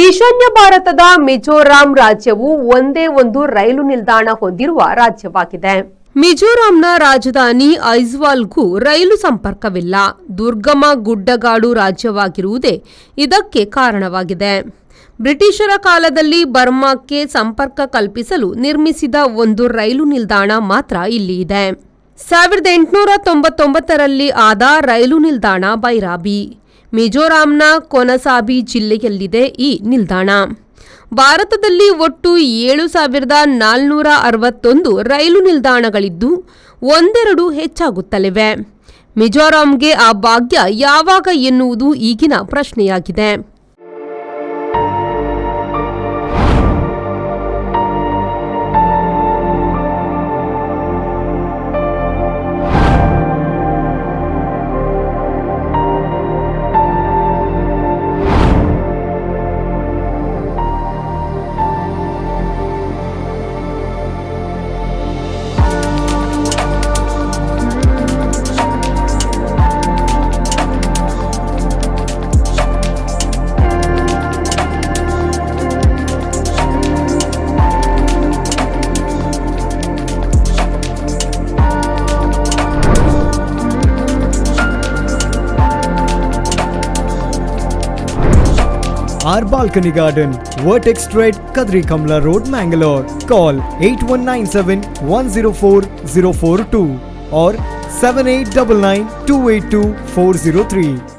ಈಶಾನ್ಯ ಭಾರತದ ಮಿಜೋರಾಂ ರಾಜ್ಯವು ಒಂದೇ ಒಂದು ರೈಲು ನಿಲ್ದಾಣ ಹೊಂದಿರುವ ರಾಜ್ಯವಾಗಿದೆ. ಮಿಜೋರಾಂನ ರಾಜಧಾನಿ ಐಜ್ವಾಲ್ಗೂ ರೈಲು ಸಂಪರ್ಕವಿಲ್ಲ. ದುರ್ಗಮ ಗುಡ್ಡಗಾಡು ರಾಜ್ಯವಾಗಿರುವುದೇ ಇದಕ್ಕೆ ಕಾರಣವಾಗಿದೆ. ಬ್ರಿಟಿಷರ ಕಾಲದಲ್ಲಿ ಬರ್ಮಾಕ್ಕೆ ಸಂಪರ್ಕ ಕಲ್ಪಿಸಲು ನಿರ್ಮಿಸಿದ ಒಂದು ರೈಲು ನಿಲ್ದಾಣ ಮಾತ್ರ ಇಲ್ಲಿ ಇದೆ. 1899ರಲ್ಲಿ ಆದ ರೈಲು ನಿಲ್ದಾಣ ಬೈರಾಬಿ, ಮಿಜೋರಾಂನ ಕೊನಸಾಬಿ ಜಿಲ್ಲೆಯಲ್ಲಿದೆ. ಈ ನಿಲ್ದಾಣ ಭಾರತದಲ್ಲಿ ಒಟ್ಟು 7461 ರೈಲು ನಿಲ್ದಾಣಗಳಿದ್ದು ಒಂದೆರಡು ಹೆಚ್ಚಾಗುತ್ತಲಿವೆ. ಮಿಜೋರಾಂಗೆ ಆ ಭಾಗ್ಯ ಯಾವಾಗ ಎನ್ನುವುದು ಈಗಿನ ಪ್ರಶ್ನೆಯಾಗಿದೆ. Our balcony garden, Vertex Street, Kadri Kamla Road, Mangalore. Call 8197 104 042 or 7899 282 403.